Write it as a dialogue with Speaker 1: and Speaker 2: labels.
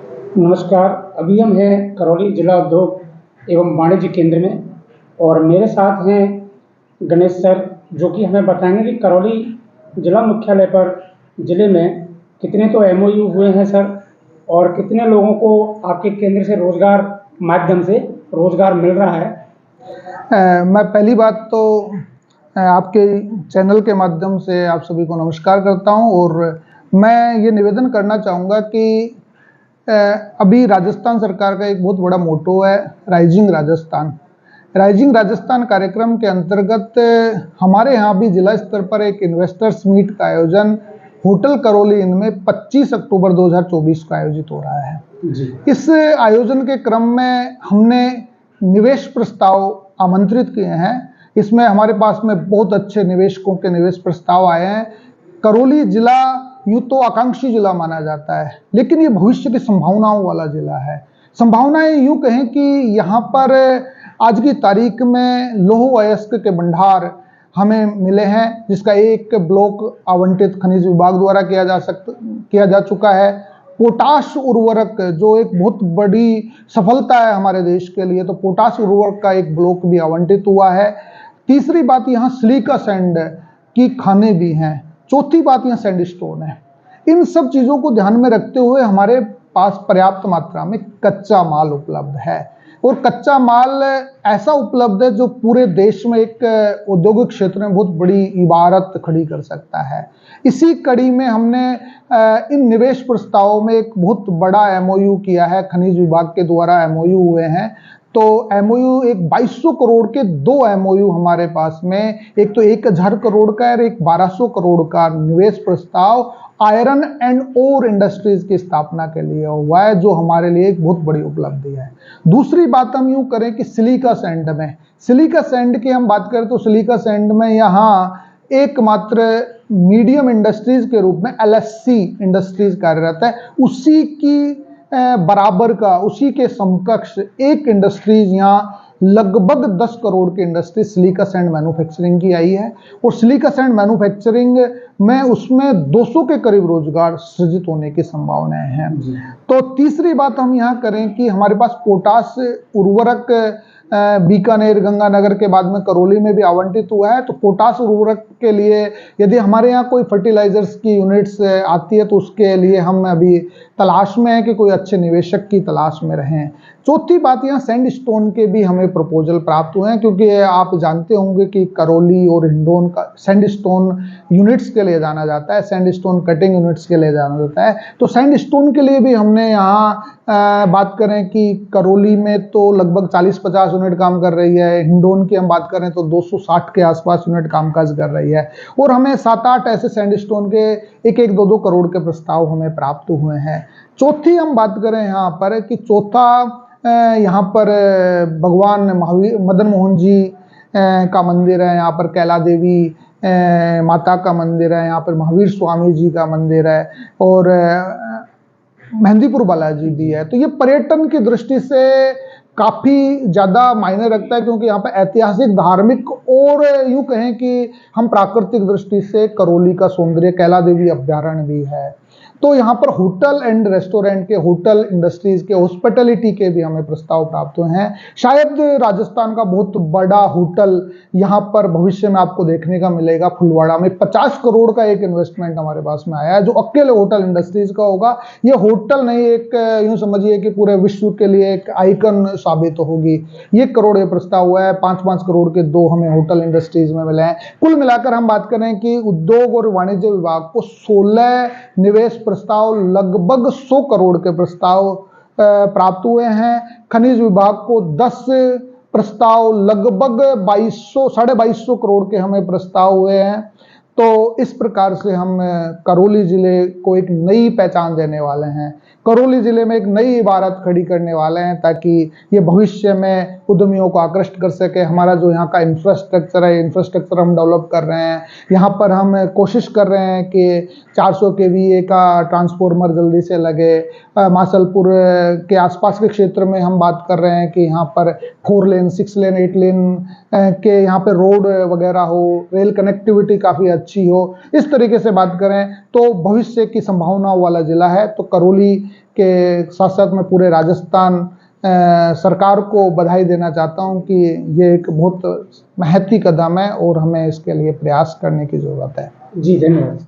Speaker 1: नमस्कार। अभी हम हैं करौली जिला उद्योग एवं वाणिज्य केंद्र में और मेरे साथ हैं गणेश सर, जो कि हमें बताएंगे कि करौली जिला मुख्यालय पर जिले में कितने तो एमओयू हुए हैं सर, और कितने लोगों को आपके केंद्र से रोजगार माध्यम से रोजगार मिल रहा है।
Speaker 2: मैं पहली बात तो आपके चैनल के माध्यम से आप सभी को नमस्कार करता हूं और मैं ये निवेदन करना चाहूँगा कि अभी राजस्थान सरकार का एक बहुत बड़ा मोटो है राइजिंग राजस्थान। राइजिंग राजस्थान कार्यक्रम के अंतर्गत हमारे यहाँ भी जिला स्तर पर एक इन्वेस्टर्स मीट का आयोजन होटल करौली इन में 25 अक्टूबर 2024 को आयोजित हो रहा है
Speaker 1: जी।
Speaker 2: इस आयोजन के क्रम में हमने निवेश प्रस्ताव आमंत्रित किए हैं। इसमें हमारे पास में बहुत अच्छे निवेशकों के निवेश प्रस्ताव आए हैं। करौली जिला यूं तो आकांक्षी जिला माना जाता है, लेकिन ये भविष्य की संभावनाओं वाला जिला है। संभावनाएं यूं कहें कि यहाँ पर आज की तारीख में लौह अयस्क के भंडार हमें मिले हैं, जिसका एक ब्लॉक आवंटित खनिज विभाग द्वारा किया जा चुका है। पोटाश उर्वरक जो एक बहुत बड़ी सफलता है हमारे देश के लिए, तो पोटाश उर्वरक का एक ब्लॉक भी आवंटित हुआ है। तीसरी बात, यहाँ सिलिका सैंड की खानें भी हैं। चौथी बात, यहाँ सैंडस्टोन है। इन सब चीजों को ध्यान में रखते हुए हमारे पास पर्याप्त मात्रा में कच्चा माल उपलब्ध है और कच्चा माल ऐसा उपलब्ध है जो पूरे देश में एक औद्योगिक क्षेत्र में बहुत बड़ी इबारत खड़ी कर सकता है। इसी कड़ी में हमने इन निवेश प्रस्तावों में एक बहुत बड़ा एमओयू किया है। खनिज विभाग के द्वारा एमओयू हुए हैं, तो एमओयू एक 2200 करोड़ के दो एमओयू हमारे पास में, एक तो 1000 करोड़ का और एक 1200 करोड़ का निवेश प्रस्ताव आयरन एंड ओर इंडस्ट्रीज की स्थापना के लिए हुआ है, जो हमारे लिए एक बहुत बड़ी उपलब्धि है। दूसरी बात हम यूं करें कि सिलिका सैंड की हम बात करें तो सिलिका सैंड में यहाँ एकमात्र मीडियम इंडस्ट्रीज के रूप में एलएससी इंडस्ट्रीज कार्यरत है। उसी की बराबर का, उसी के समकक्ष एक इंडस्ट्रीज यहाँ लगभग 10 करोड़ की इंडस्ट्री सिलिका सैंड मैन्युफैक्चरिंग की आई है और सिलिका सैंड मैन्युफैक्चरिंग में उसमें 200 के करीब रोजगार सृजित होने की संभावनाएं हैं। तो तीसरी बात हम यहाँ करें कि हमारे पास पोटाश उर्वरक बीकानेर, गंगानगर के बाद में करौली में भी आवंटित हुआ है। तो पोटाश उर्वरक के लिए यदि हमारे यहाँ कोई फर्टिलाइजर्स की यूनिट्स आती है तो उसके लिए हम अभी तलाश में है कि कोई अच्छे निवेशक की तलाश में रहें। चौथी बात, यहाँ सैंडस्टोन के भी हमें प्रपोजल प्राप्त हुए हैं, क्योंकि आप जानते होंगे कि करौली और हिंडोन का सैंडस्टोन यूनिट्स के लिए जाना जाता है, सैंडस्टोन कटिंग यूनिट्स के लिए जाना जाता है। तो सैंडस्टोन के लिए भी हमने यहाँ बात करें कि करौली में तो लगभग 40-50 यूनिट काम कर रही है, हिंडोन की हम बात करें तो 260 के आसपास यूनिट कामकाज कर रही है, और हमें 7-8 ऐसे सैंडस्टोन के 1-1, 2-2 करोड़ के प्रस्ताव हमें प्राप्त हुए हैं। चौथी हम बात करें यहाँ पर कि चौथा यहाँ पर भगवान महावीर मदन मोहन जी का मंदिर है, यहाँ पर कैला देवी माता का मंदिर है, यहाँ पर महावीर स्वामी जी का मंदिर है और मेहंदीपुर बालाजी भी है। तो ये पर्यटन की दृष्टि से काफी ज्यादा मायने रखता है, क्योंकि यहाँ पर ऐतिहासिक, धार्मिक और यूं कहें कि हम प्राकृतिक दृष्टि से करौली का सौंदर्य कैला देवी अभ्यारण्य भी है। तो यहाँ पर होटल एंड रेस्टोरेंट के, होटल इंडस्ट्रीज के, हॉस्पिटैलिटी के भी हमें प्रस्ताव प्राप्त हुए हैं। शायद राजस्थान का बहुत बड़ा होटल यहाँ पर भविष्य में आपको देखने का मिलेगा। फुलवाड़ा में 50 करोड़ का एक इन्वेस्टमेंट हमारे पास में आया है, जो अकेले होटल इंडस्ट्रीज का होगा। ये होटल नहीं, एक यूं समझिए कि पूरे विश्व के लिए एक आइकन साबित होगी। 1 करोड़ ये प्रस्ताव हुआ है, 5-5 करोड़ के 2 हमें होटल इंडस्ट्रीज में मिले हैं। कुल मिलाकर हम बात करें कि उद्योग और वाणिज्य विभाग को 16 निवेश प्रस्ताव, लगभग 100 करोड़ के प्रस्ताव प्राप्त हुए हैं। खनिज विभाग को 10 प्रस्ताव, लगभग 2200-2250 करोड़ के हमें प्रस्ताव हुए हैं। तो इस प्रकार से हम करौली जिले को एक नई पहचान देने वाले हैं, करौली जिले में एक नई इबारत खड़ी करने वाले हैं, ताकि ये भविष्य में उद्यमियों को आकृष्ट कर सके। हमारा जो यहाँ का इंफ्रास्ट्रक्चर है, इंफ्रास्ट्रक्चर हम डेवलप कर रहे हैं। यहाँ पर हम कोशिश कर रहे हैं कि 400 केवीए का ट्रांसफार्मर जल्दी से लगे। मासलपुर के आसपास के क्षेत्र में हम बात कर रहे हैं कि यहाँ पर 4 लेन, 6 लेन, 8 लेन के यहाँ पे रोड वगैरह हो, रेल कनेक्टिविटी काफ़ी अच्छी हो। इस तरीके से बात करें तो भविष्य की संभावनाओं वाला जिला है। तो करौली के साथ साथ मैं पूरे राजस्थान सरकार को बधाई देना चाहता हूं कि ये एक बहुत महत्वपूर्ण कदम है और हमें इसके लिए प्रयास करने की ज़रूरत है।
Speaker 1: जी धन्यवाद।